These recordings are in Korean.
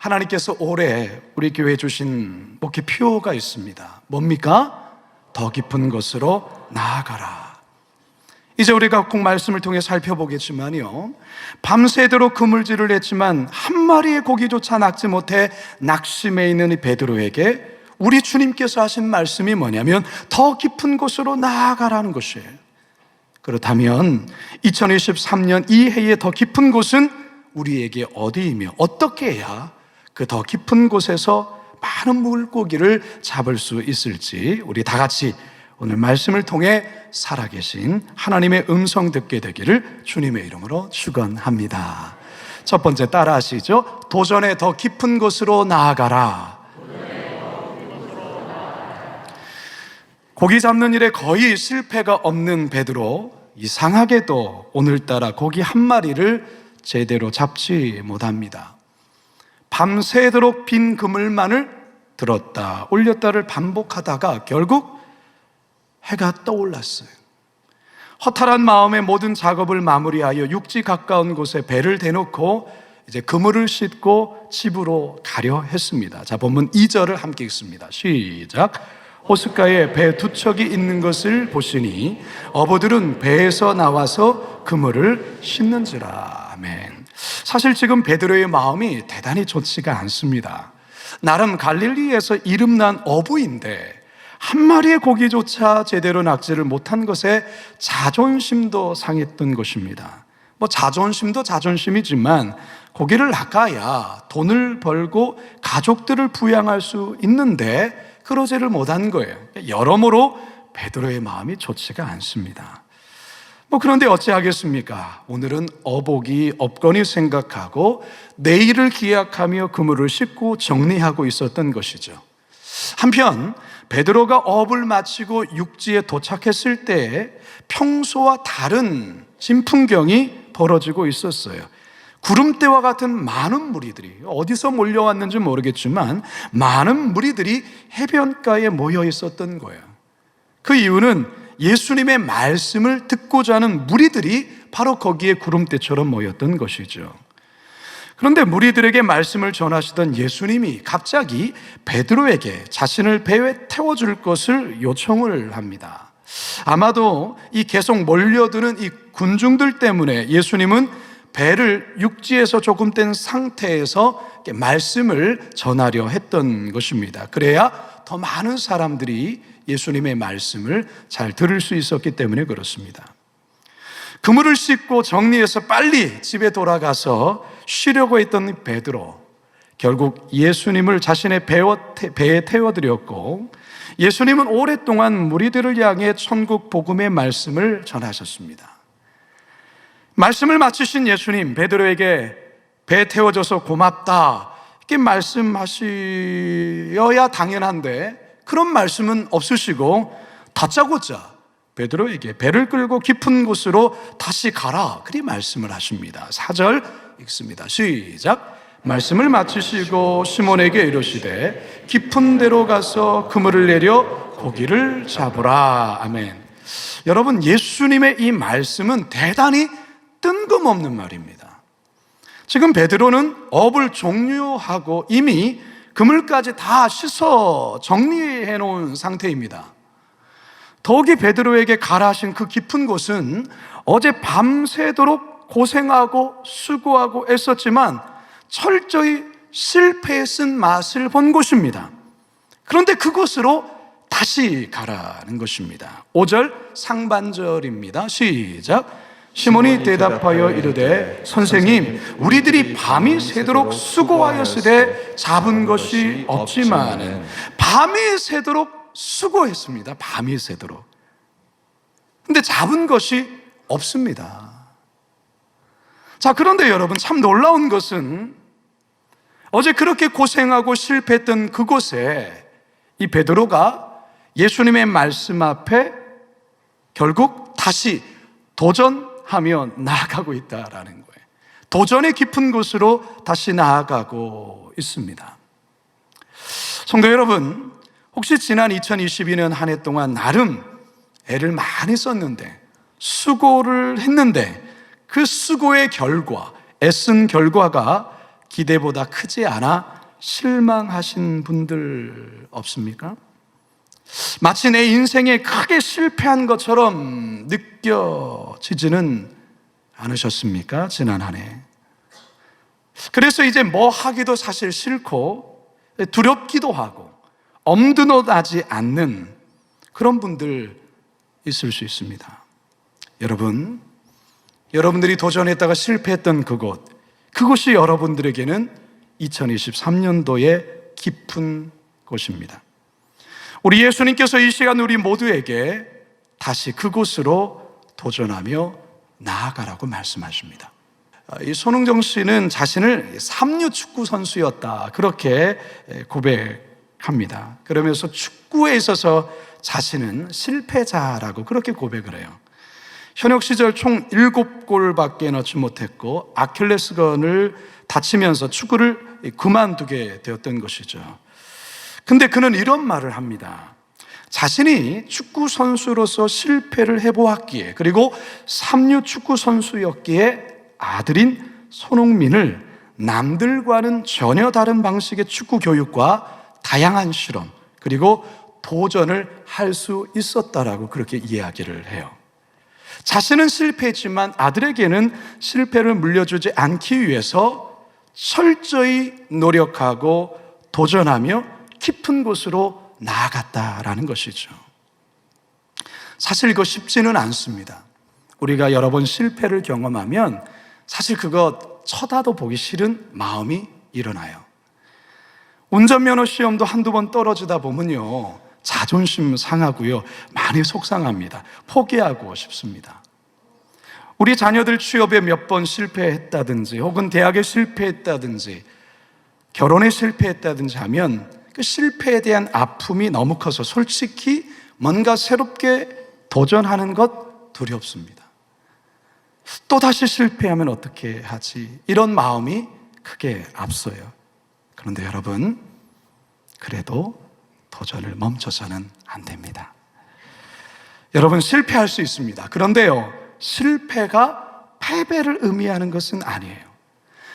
하나님께서 올해 우리 교회에 주신 목표가 있습니다. 뭡니까? 더 깊은 곳으로 나아가라. 이제 우리가 꼭 말씀을 통해 살펴보겠지만요, 밤새도록 그물질을 했지만 한 마리의 고기조차 낚지 못해 낙심해 있는 이 베드로에게 우리 주님께서 하신 말씀이 뭐냐면 더 깊은 곳으로 나아가라는 것이에요. 그렇다면 2023년 이 해의 더 깊은 곳은 우리에게 어디이며 어떻게 해야 그 더 깊은 곳에서 많은 물고기를 잡을 수 있을지 우리 다 같이 오늘 말씀을 통해 살아계신 하나님의 음성 듣게 되기를 주님의 이름으로 축원합니다. 첫 번째 따라 하시죠. 도전의 더 깊은 곳으로 나아가라. 고기 잡는 일에 거의 실패가 없는 베드로, 이상하게도 오늘따라 고기 한 마리를 제대로 잡지 못합니다. 밤새도록 빈 그물만을 들었다 올렸다를 반복하다가 결국 해가 떠올랐어요. 허탈한 마음에 모든 작업을 마무리하여 육지 가까운 곳에 배를 대놓고 이제 그물을 싣고 집으로 가려 했습니다. 자, 본문 2절을 함께 읽습니다. 시작. 호숫가에 배 두 척이 있는 것을 보시니 어부들은 배에서 나와서 그물을 싣는지라. 아멘. 사실 지금 베드로의 마음이 대단히 좋지가 않습니다. 나름 갈릴리에서 이름난 어부인데 한 마리의 고기조차 제대로 낚지를 못한 것에 자존심도 상했던 것입니다. 자존심도 자존심이지만 고기를 낚아야 돈을 벌고 가족들을 부양할 수 있는데 그러지를 못한 거예요. 여러모로 베드로의 마음이 좋지가 않습니다. 그런데 어찌하겠습니까? 오늘은 어복이 없거니 생각하고 내일을 기약하며 그물을 싣고 정리하고 있었던 것이죠. 한편 베드로가 어업을 마치고 육지에 도착했을 때 평소와 다른 진풍경이 벌어지고 있었어요. 구름대와 같은 많은 무리들이 어디서 몰려왔는지 모르겠지만 많은 무리들이 해변가에 모여 있었던 거예요. 그 이유는 예수님의 말씀을 듣고자 하는 무리들이 바로 거기에 구름대처럼 모였던 것이죠. 그런데 무리들에게 말씀을 전하시던 예수님이 갑자기 베드로에게 자신을 배에 태워줄 것을 요청을 합니다. 아마도 이 계속 몰려드는 이 군중들 때문에 예수님은 배를 육지에서 조금 뗀 상태에서 말씀을 전하려 했던 것입니다. 그래야 더 많은 사람들이 예수님의 말씀을 잘 들을 수 있었기 때문에 그렇습니다. 그물을 싣고 정리해서 빨리 집에 돌아가서 쉬려고 했던 베드로, 결국 예수님을 자신의 배에 태워드렸고 예수님은 오랫동안 무리들을 향해 천국 복음의 말씀을 전하셨습니다. 말씀을 마치신 예수님, 베드로에게 배 태워줘서 고맙다 이렇게 말씀하셔야 당연한데 그런 말씀은 없으시고 다짜고짜 베드로에게 배를 끌고 깊은 곳으로 다시 가라 그리 말씀을 하십니다. 4절 읽습니다. 시작. 말씀을 마치시고 시몬에게 이르시되 깊은 데로 가서 그물을 내려 고기를 잡으라. 아멘. 여러분, 예수님의 이 말씀은 대단히 뜬금없는 말입니다. 지금 베드로는 어업을 종료하고 이미 그물까지 다 씻어 정리해 놓은 상태입니다. 더욱이 베드로에게 가라 하신 그 깊은 곳은 어제 밤새도록 고생하고 수고하고 애썼지만 철저히 실패에 쓴 맛을 본 곳입니다. 그런데 그곳으로 다시 가라는 것입니다. 5절 상반절입니다. 시작. 시몬이 대답하여 이르되 선생님, 우리들이 밤이 새도록 수고하였으되 잡은 것이 없지만. 밤이 새도록 수고했습니다. 밤이 새도록. 근데 잡은 것이 없습니다. 자, 그런데 여러분, 참 놀라운 것은 어제 그렇게 고생하고 실패했던 그곳에 이 베드로가 예수님의 말씀 앞에 결국 다시 도전하며 나아가고 있다라는 거예요. 도전의 깊은 곳으로 다시 나아가고 있습니다. 성도 여러분, 혹시 지난 2022년 한 해 동안 나름 애를 많이 썼는데, 수고를 했는데 그 수고의 결과, 애쓴 결과가 기대보다 크지 않아 실망하신 분들 없습니까? 마치 내 인생에 크게 실패한 것처럼 느껴지지는 않으셨습니까? 지난 한 해. 그래서 이제 뭐 하기도 사실 싫고 두렵기도 하고 엄두도 나지 않는 그런 분들 있을 수 있습니다. 여러분들이 도전했다가 실패했던 그곳이 여러분들에게는 2023년도의 깊은 곳입니다. 우리 예수님께서 이 시간 우리 모두에게 다시 그곳으로 도전하며 나아가라고 말씀하십니다. 이 손흥정 씨는 자신을 삼류 축구 선수였다, 그렇게 고백합니다. 그러면서 축구에 있어서 자신은 실패자라고 그렇게 고백을 해요. 현역 시절 총 7골밖에 넣지 못했고 아킬레스건을 다치면서 축구를 그만두게 되었던 것이죠. 근데 그는 이런 말을 합니다. 자신이 축구 선수로서 실패를 해보았기에, 그리고 삼류 축구 선수였기에 아들인 손흥민을 남들과는 전혀 다른 방식의 축구 교육과 다양한 실험, 그리고 도전을 할 수 있었다라고 그렇게 이야기를 해요. 자신은 실패했지만 아들에게는 실패를 물려주지 않기 위해서 철저히 노력하고 도전하며 깊은 곳으로 나아갔다라는 것이죠. 사실 이거 쉽지는 않습니다. 우리가 여러 번 실패를 경험하면 사실 그거 쳐다도 보기 싫은 마음이 일어나요. 운전면허 시험도 한두 번 떨어지다 보면요, 자존심 상하고요, 많이 속상합니다. 포기하고 싶습니다. 우리 자녀들 취업에 몇 번 실패했다든지, 혹은 대학에 실패했다든지, 결혼에 실패했다든지 하면 그 실패에 대한 아픔이 너무 커서 솔직히 뭔가 새롭게 도전하는 것 두렵습니다. 또다시 실패하면 어떻게 하지? 이런 마음이 크게 앞서요. 그런데 여러분, 그래도 도전을 멈춰서는 안 됩니다. 여러분, 실패할 수 있습니다. 그런데요, 실패가 패배를 의미하는 것은 아니에요.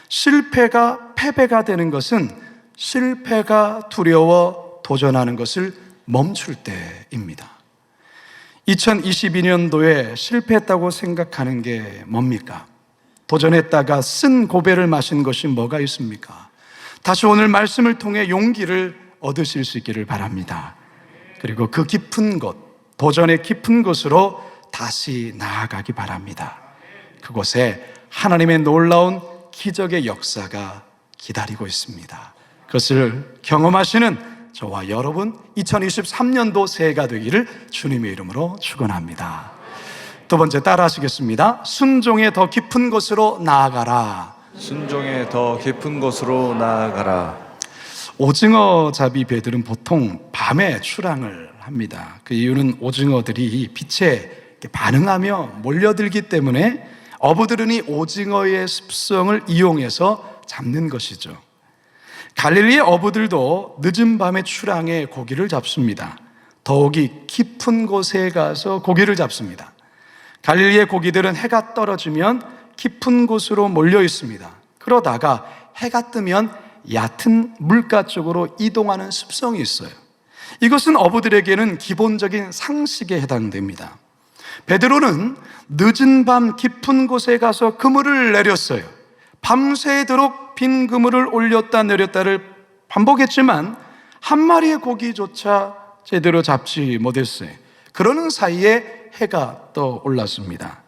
실패가 패배가 되는 것은 실패가 두려워 도전하는 것을 멈출 때입니다. 2022년도에 실패했다고 생각하는 게 뭡니까? 도전했다가 쓴 고배를 마신 것이 뭐가 있습니까? 다시 오늘 말씀을 통해 용기를 얻으실 수 있기를 바랍니다. 그리고 그 깊은 곳, 도전의 깊은 곳으로 다시 나아가기 바랍니다. 그곳에 하나님의 놀라운 기적의 역사가 기다리고 있습니다. 그것을 경험하시는 저와 여러분 2023년도 새해가 되기를 주님의 이름으로 축원합니다. 두 번째, 따라 하시겠습니다. 순종의 더 깊은 곳으로 나아가라. 순종의 더 깊은 곳으로 나아가라. 오징어 잡이 배들은 보통 밤에 출항을 합니다. 그 이유는 오징어들이 빛에 반응하며 몰려들기 때문에 어부들은 이 오징어의 습성을 이용해서 잡는 것이죠. 갈릴리의 어부들도 늦은 밤에 출항해 고기를 잡습니다. 더욱이 깊은 곳에 가서 고기를 잡습니다. 갈릴리의 고기들은 해가 떨어지면 깊은 곳으로 몰려 있습니다. 그러다가 해가 뜨면 얕은 물가 쪽으로 이동하는 습성이 있어요. 이것은 어부들에게는 기본적인 상식에 해당됩니다. 베드로는 늦은 밤 깊은 곳에 가서 그물을 내렸어요. 밤새도록 빈 그물을 올렸다 내렸다를 반복했지만 한 마리의 고기조차 제대로 잡지 못했어요. 그러는 사이에 해가 떠올랐습니다.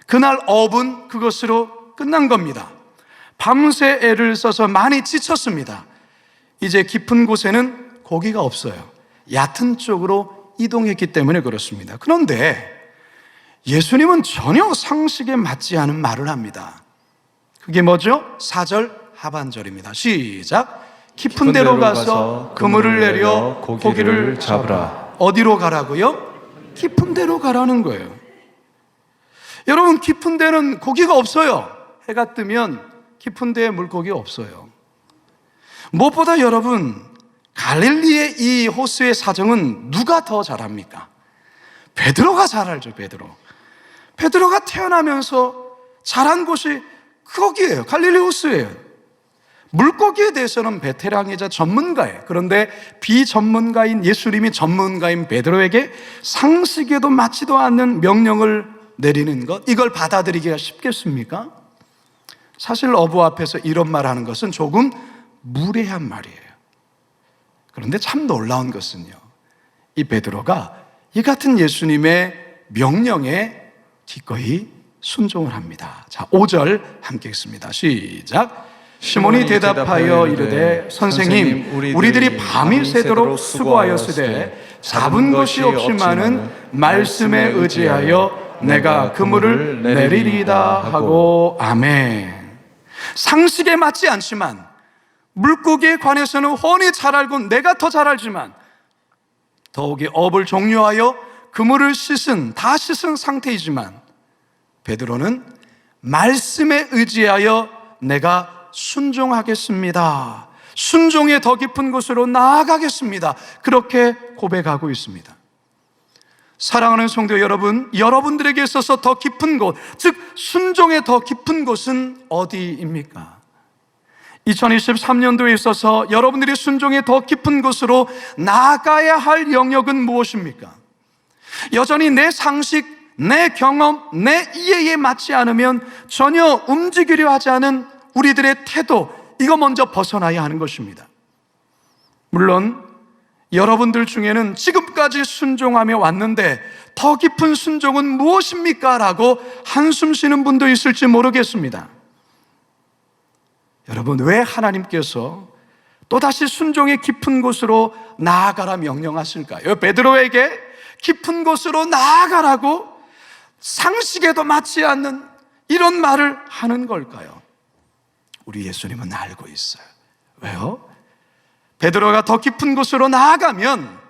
그날 업은 그것으로 끝난 겁니다. 밤새 애를 써서 많이 지쳤습니다. 이제 깊은 곳에는 고기가 없어요. 얕은 쪽으로 이동했기 때문에 그렇습니다. 그런데 예수님은 전혀 상식에 맞지 않은 말을 합니다. 그게 뭐죠? 4절 하반절입니다. 시작. 깊은 데로 가서 그물을 내려 고기를 잡으라. 어디로 가라고요? 깊은 데로 가라는 거예요. 여러분, 깊은 데는 고기가 없어요. 해가 뜨면 깊은 데에 물고기가 없어요. 무엇보다 여러분, 갈릴리의 이 호수의 사정은 누가 더 잘합니까? 베드로가 잘 알죠. 베드로가 태어나면서 자란 곳이 거기예요. 갈릴리 호수예요. 물고기에 대해서는 베테랑이자 전문가예요. 그런데 비전문가인 예수님이 전문가인 베드로에게 상식에도 맞지도 않는 명령을 내리는 것, 이걸 받아들이기가 쉽겠습니까? 사실 어부 앞에서 이런 말 하는 것은 조금 무례한 말이에요. 그런데 참 놀라운 것은요, 이 베드로가 이 같은 예수님의 명령에 기꺼이 순종을 합니다. 자, 5절 함께 읽습니다. 시작. 시몬이 대답하여 이르되 선생님, 우리들이 밤이 새도록 수고하였으되 잡은 것이 없지만은 말씀에 의지하여 내가 그물을 내리리다 하고. 아멘. 상식에 맞지 않지만, 물고기에 관해서는 훤히 잘 알고 내가 더 잘 알지만, 더욱이 업을 종료하여 그물을 다 씻은 상태이지만, 베드로는 말씀에 의지하여 내가 순종하겠습니다, 순종의 더 깊은 곳으로 나아가겠습니다, 그렇게 고백하고 있습니다. 사랑하는 성도 여러분, 여러분들에게 있어서 더 깊은 곳, 즉 순종의 더 깊은 곳은 어디입니까? 2023년도에 있어서 여러분들이 순종의 더 깊은 곳으로 나아가야 할 영역은 무엇입니까? 여전히 내 상식, 내 경험, 내 이해에 맞지 않으면 전혀 움직이려 하지 않은 우리들의 태도, 이거 먼저 벗어나야 하는 것입니다. 물론 여러분들 중에는 지금까지 순종하며 왔는데 더 깊은 순종은 무엇입니까? 라고 한숨 쉬는 분도 있을지 모르겠습니다. 여러분, 왜 하나님께서 또다시 순종의 깊은 곳으로 나아가라 명령하실까요? 베드로에게 깊은 곳으로 나아가라고 상식에도 맞지 않는 이런 말을 하는 걸까요? 우리 예수님은 알고 있어요. 왜요? 베드로가 더 깊은 곳으로 나아가면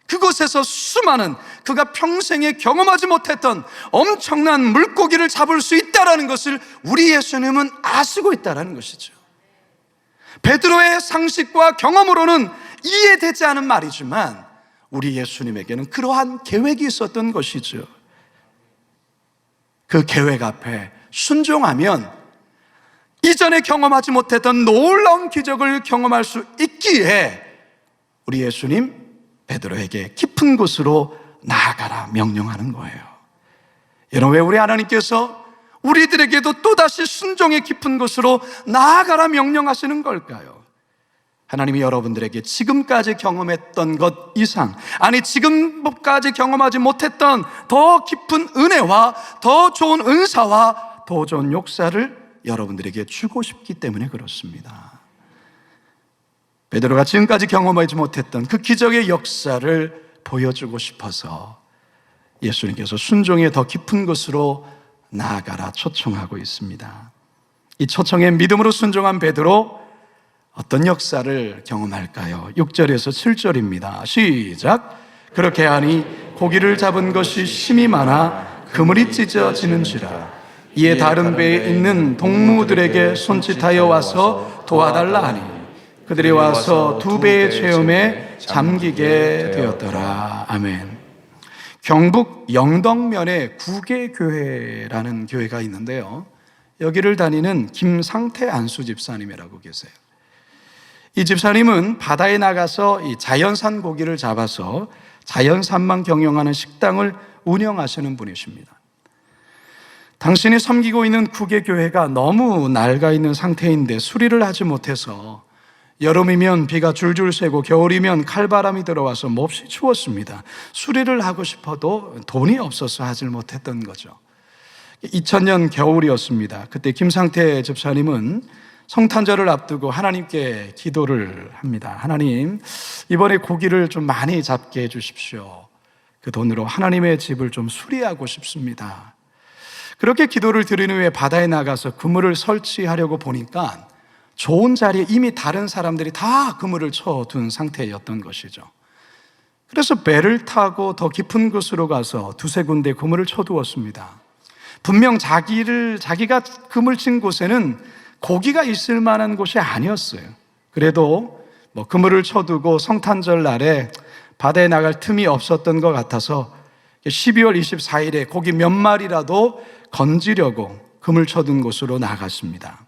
그곳에서 수많은, 그가 평생에 경험하지 못했던 엄청난 물고기를 잡을 수 있다는 것을 우리 예수님은 아시고 있다는 것이죠. 베드로의 상식과 경험으로는 이해되지 않은 말이지만 우리 예수님에게는 그러한 계획이 있었던 것이죠. 그 계획 앞에 순종하면 이전에 경험하지 못했던 놀라운 기적을 경험할 수 있기에 우리 예수님 베드로에게 깊은 곳으로 나아가라 명령하는 거예요. 여러분, 왜 우리 하나님께서 우리들에게도 또다시 순종의 깊은 곳으로 나아가라 명령하시는 걸까요? 하나님이 여러분들에게 지금까지 경험했던 것 이상, 아니 지금까지 경험하지 못했던 더 깊은 은혜와 더 좋은 은사와 더 좋은 역사를 여러분들에게 주고 싶기 때문에 그렇습니다. 베드로가 지금까지 경험하지 못했던 그 기적의 역사를 보여주고 싶어서 예수님께서 순종의 더 깊은 곳으로 나아가라 초청하고 있습니다. 이 초청에 믿음으로 순종한 베드로 어떤 역사를 경험할까요? 6절에서 7절입니다. 시작. 그렇게 하니 고기를 잡은 것이 심히 많아 그물이 찢어지는지라. 이에 다른 배에 있는 동무들에게 손짓하여 와서 도와달라 하니 그들이 와서 두 배의 체험에 잠기게 되었더라. 아멘. 경북 영덕면에 구계교회라는 교회가 있는데요, 여기를 다니는 김상태 안수 집사님이라고 계세요. 이 집사님은 바다에 나가서 이 자연산 고기를 잡아서 자연산만 경영하는 식당을 운영하시는 분이십니다. 당신이 섬기고 있는 구계교회가 너무 낡아 있는 상태인데 수리를 하지 못해서 여름이면 비가 줄줄 새고 겨울이면 칼바람이 들어와서 몹시 추웠습니다. 수리를 하고 싶어도 돈이 없어서 하지 못했던 거죠. 2000년 겨울이었습니다. 그때 김상태 집사님은 성탄절을 앞두고 하나님께 기도를 합니다. 하나님, 이번에 고기를 좀 많이 잡게 해주십시오. 그 돈으로 하나님의 집을 좀 수리하고 싶습니다. 그렇게 기도를 드린 후에 바다에 나가서 그물을 설치하려고 보니까 좋은 자리에 이미 다른 사람들이 다 그물을 쳐둔 상태였던 것이죠. 그래서 배를 타고 더 깊은 곳으로 가서 두세 군데 그물을 쳐두었습니다. 분명 자기가 그물 친 곳에는 고기가 있을 만한 곳이 아니었어요. 그래도 그물을 쳐두고 성탄절 날에 바다에 나갈 틈이 없었던 것 같아서 12월 24일에 고기 몇 마리라도 건지려고 그물 쳐둔 곳으로 나갔습니다.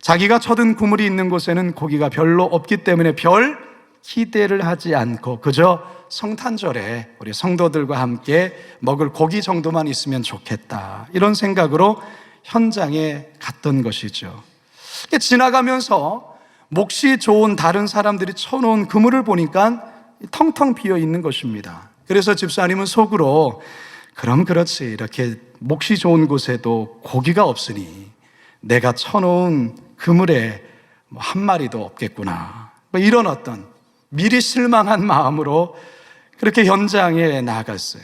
자기가 쳐든 그물이 있는 곳에는 고기가 별로 없기 때문에 별 기대를 하지 않고 그저 성탄절에 우리 성도들과 함께 먹을 고기 정도만 있으면 좋겠다, 이런 생각으로 현장에 갔던 것이죠. 지나가면서 몫이 좋은 다른 사람들이 쳐놓은 그물을 보니까 텅텅 비어 있는 것입니다. 그래서 집사님은 속으로 그럼 그렇지, 이렇게 몫이 좋은 곳에도 고기가 없으니 내가 쳐놓은 그물에 한 마리도 없겠구나, 이런 어떤 미리 실망한 마음으로 그렇게 현장에 나갔어요.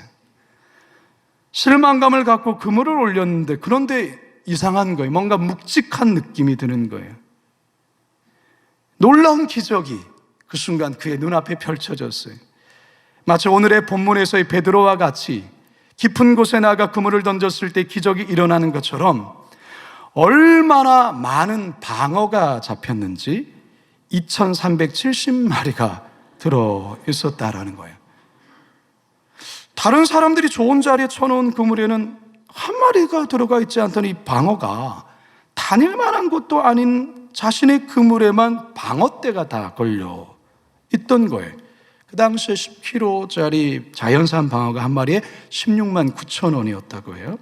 실망감을 갖고 그물을 올렸는데 그런데 이상한 거예요. 뭔가 묵직한 느낌이 드는 거예요. 놀라운 기적이 그 순간 그의 눈앞에 펼쳐졌어요. 마치 오늘의 본문에서의 베드로와 같이 깊은 곳에 나가 그물을 던졌을 때 기적이 일어나는 것처럼 얼마나 많은 방어가 잡혔는지 2370마리가 들어 있었다라는 거예요. 다른 사람들이 좋은 자리에 쳐놓은 그물에는 한 마리가 들어가 있지 않더니 방어가 다닐 만한 곳도 아닌 자신의 그물에만 방어대가 다 걸려 있던 거예요. 그 당시에 10kg짜리 자연산 방어가 한 마리에 16만 9천 원이었다고 해요.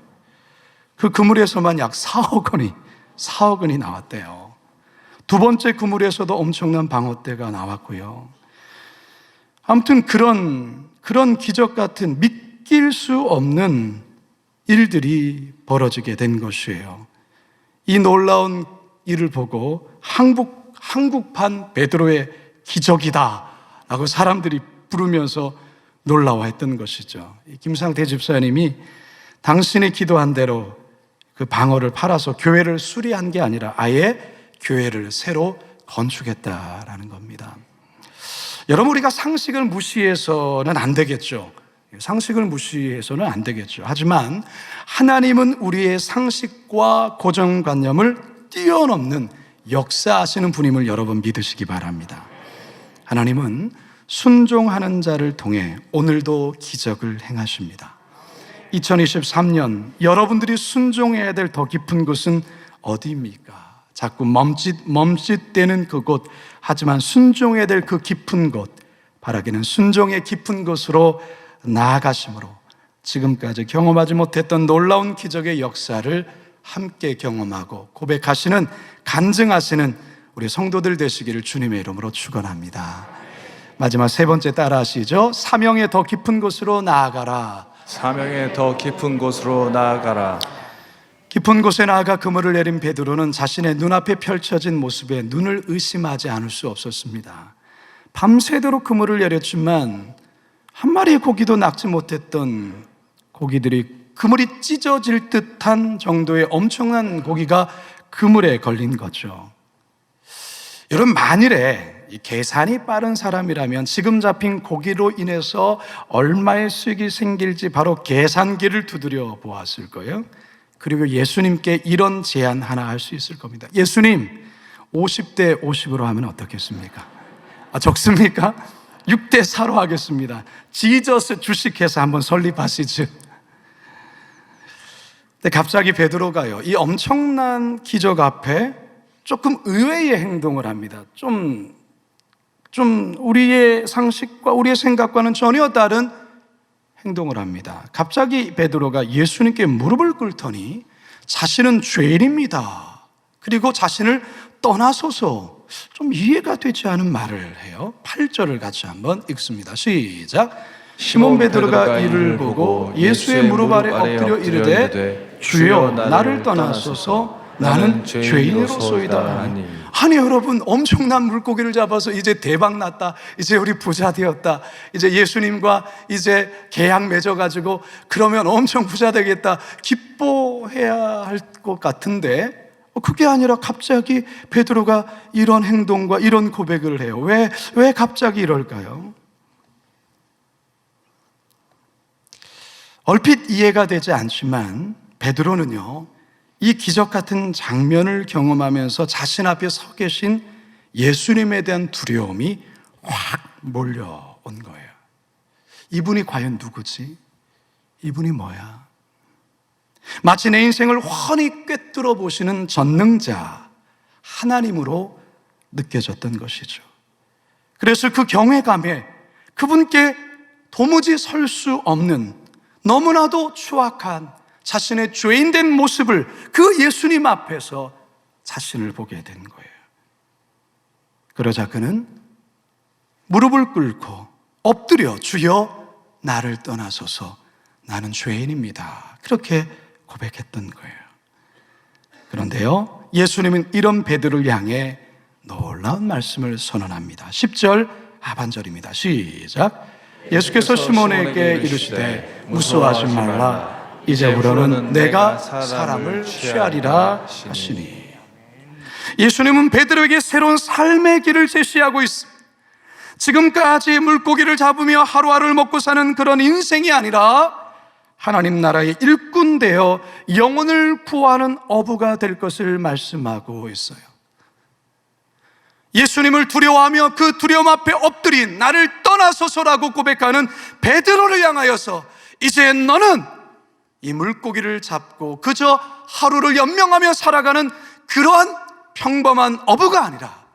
그 그물에서만 약 4억 원이 나왔대요. 두 번째 그물에서도 엄청난 방어대가 나왔고요. 아무튼 그런 기적 같은 믿길 수 없는 일들이 벌어지게 된 것이에요. 이 놀라운 일을 보고 한국판 베드로의 기적이다 라고 사람들이 부르면서 놀라워했던 것이죠. 김상태 집사님이 당신이 기도한 대로 그 방어를 팔아서 교회를 수리한 게 아니라 아예 교회를 새로 건축했다라는 겁니다. 여러분, 우리가 상식을 무시해서는 안 되겠죠. 상식을 무시해서는 안 되겠죠. 하지만 하나님은 우리의 상식과 고정관념을 뛰어넘는 역사하시는 분임을 여러분 믿으시기 바랍니다. 하나님은 순종하는 자를 통해 오늘도 기적을 행하십니다. 2023년 여러분들이 순종해야 될 더 깊은 곳은 어디입니까? 자꾸 멈칫대는 그곳, 하지만 순종해야 될 그 깊은 곳, 바라기는 순종의 깊은 곳으로 나아가심으로 지금까지 경험하지 못했던 놀라운 기적의 역사를 함께 경험하고 고백하시는, 간증하시는 우리 성도들 되시기를 주님의 이름으로 축원합니다. 마지막 세 번째 따라하시죠. 사명의 더 깊은 곳으로 나아가라. 사명의 더 깊은 곳으로 나아가라. 깊은 곳에 나아가 그물을 내린 베드로는 자신의 눈앞에 펼쳐진 모습에 눈을 의심하지 않을 수 없었습니다. 밤새도록 그물을 내렸지만 한 마리의 고기도 낚지 못했던 고기들이, 그물이 찢어질 듯한 정도의 엄청난 고기가 그물에 걸린 거죠. 여러분, 만일에 이 계산이 빠른 사람이라면 지금 잡힌 고기로 인해서 얼마의 수익이 생길지 바로 계산기를 두드려 보았을 거예요. 그리고 예수님께 이런 제안 하나 할 수 있을 겁니다. 예수님, 50대 50으로 하면 어떻겠습니까? 적습니까? 6대 4로 하겠습니다. 지저스 주식회사 한번 설립하시죠. 근데 갑자기 베드로가요, 이 엄청난 기적 앞에 조금 의외의 행동을 합니다. 좀 우리의 상식과 우리의 생각과는 전혀 다른 행동을 합니다. 갑자기 베드로가 예수님께 무릎을 꿇더니 자신은 죄인입니다, 그리고 자신을 떠나소서, 좀 이해가 되지 않은 말을 해요. 8절을 같이 한번 읽습니다. 시작. 시몬 베드로가 이를 보고 예수의 무릎 아래 엎드려 이르되 주여, 나를 떠나소서, 나는 죄인으로소이다. 아니 여러분, 엄청난 물고기를 잡아서 이제 대박 났다, 이제 우리 부자 되었다, 이제 예수님과 이제 계약 맺어가지고 그러면 엄청 부자 되겠다, 기뻐해야 할 것 같은데 그게 아니라 갑자기 베드로가 이런 행동과 이런 고백을 해요. 왜 갑자기 이럴까요? 얼핏 이해가 되지 않지만 베드로는요, 이 기적 같은 장면을 경험하면서 자신 앞에 서 계신 예수님에 대한 두려움이 확 몰려온 거예요. 이분이 과연 누구지? 이분이 뭐야? 마치 내 인생을 훤히 꿰뚫어 보시는 전능자, 하나님으로 느껴졌던 것이죠. 그래서 그 경외감에 그분께 도무지 설 수 없는 너무나도 추악한 자신의 죄인된 모습을 그 예수님 앞에서 자신을 보게 된 거예요. 그러자 그는 무릎을 꿇고 엎드려 주여 나를 떠나소서 나는 죄인입니다. 그렇게 고백했던 거예요. 그런데요, 예수님은 이런 베드로를 향해 놀라운 말씀을 선언합니다. 10절 하반절입니다. 시작. 예수께서 시몬에게 이르시되 무서워하지 말라. 이제부터는 내가 사람을 취하리라 하시니. 예수님은 베드로에게 새로운 삶의 길을 제시하고 있습니다. 지금까지 물고기를 잡으며 하루하루를 먹고 사는 그런 인생이 아니라 하나님 나라의 일꾼 되어 영혼을 구하는 어부가 될 것을 말씀하고 있어요. 예수님을 두려워하며 그 두려움 앞에 엎드린 나를 떠나소서라고 고백하는 베드로를 향하여서 이제 너는 이 물고기를 잡고 그저 하루를 연명하며 살아가는 그러한 평범한 어부가 아니라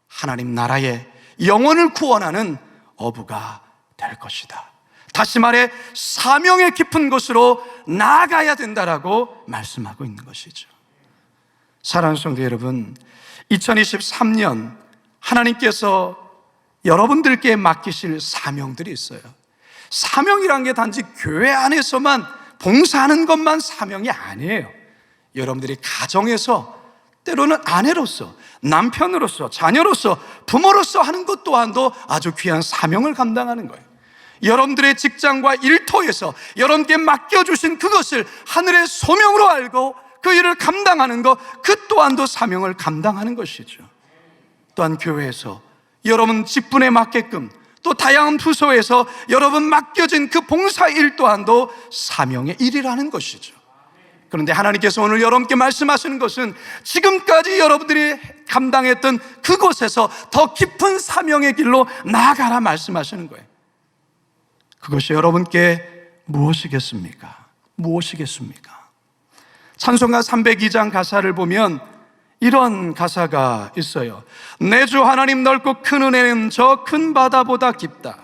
하나님 나라의 영혼을 구원하는 어부가 될 것이다. 다시 말해 사명의 깊은 곳으로 나아가야 된다라고 말씀하고 있는 것이죠. 사랑하는 성도 여러분, 2023년 하나님께서 여러분들께 맡기실 사명들이 있어요. 사명이란 게 단지 교회 안에서만 봉사하는 것만 사명이 아니에요. 여러분들이 가정에서 때로는 아내로서, 남편으로서, 자녀로서, 부모로서 하는 것 또한도 아주 귀한 사명을 감당하는 거예요. 여러분들의 직장과 일터에서 여러분께 맡겨주신 그것을 하늘의 소명으로 알고 그 일을 감당하는 것, 그 또한도 사명을 감당하는 것이죠. 또한 교회에서 여러분 직분에 맞게끔 또 다양한 부서에서 여러분 맡겨진 그 봉사일 또한도 사명의 일이라는 것이죠. 그런데 하나님께서 오늘 여러분께 말씀하시는 것은 지금까지 여러분들이 감당했던 그곳에서 더 깊은 사명의 길로 나아가라 말씀하시는 거예요. 그것이 여러분께 무엇이겠습니까? 무엇이겠습니까? 찬송가 302장 가사를 보면 이런 가사가 있어요. 내 주 하나님 넓고 큰 은혜는 저 큰 바다보다 깊다.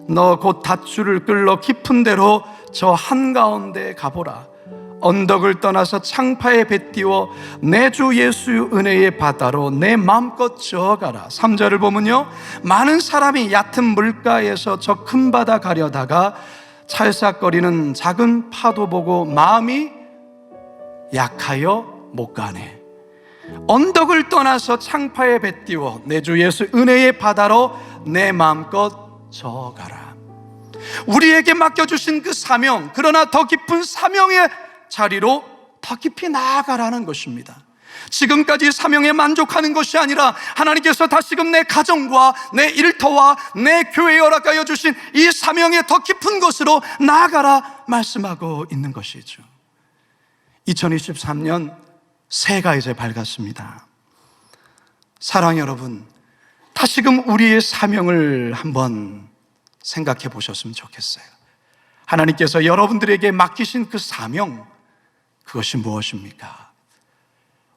너 곧 닷줄을 끌러 깊은 데로 저 한가운데 가보라. 언덕을 떠나서 창파에 배 띄워 내 주 예수 은혜의 바다로 내 마음껏 저어가라. 3절을 보면요, 많은 사람이 얕은 물가에서 저 큰 바다 가려다가 찰싹거리는 작은 파도 보고 마음이 약하여 못 가네. 언덕을 떠나서 창파에 배 띄워 내 주 예수 은혜의 바다로 내 마음껏 저어가라. 우리에게 맡겨주신 그 사명, 그러나 더 깊은 사명의 자리로 더 깊이 나아가라는 것입니다. 지금까지 사명에 만족하는 것이 아니라 하나님께서 다시금 내 가정과 내 일터와 내 교회에 허락하여 주신 이 사명의 더 깊은 곳으로 나아가라 말씀하고 있는 것이죠. 2023년 새해가 이제 밝았습니다. 사랑 여러분, 다시금 우리의 사명을 한번 생각해 보셨으면 좋겠어요. 하나님께서 여러분들에게 맡기신 그 사명, 그것이 무엇입니까?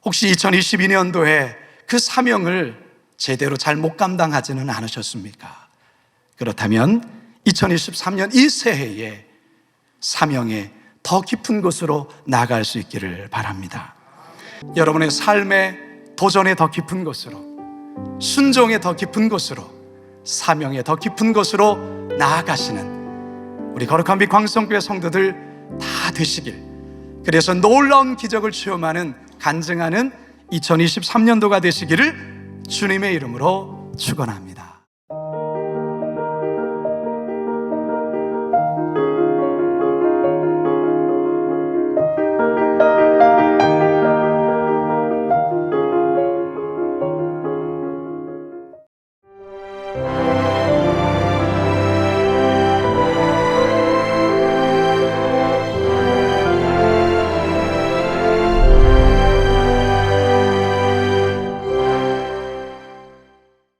혹시 2022년도에 그 사명을 제대로 잘 못 감당하지는 않으셨습니까? 그렇다면 2023년 이 새해에 사명의 더 깊은 곳으로 나아갈 수 있기를 바랍니다. 여러분의 삶의 도전의 더 깊은 곳으로, 순종의 더 깊은 곳으로, 사명의 더 깊은 곳으로 나아가시는 우리 거룩한 빛 광성교회 성도들 다 되시길, 그래서 놀라운 기적을 체험하는 간증하는 2023년도가 되시기를 주님의 이름으로 축원합니다.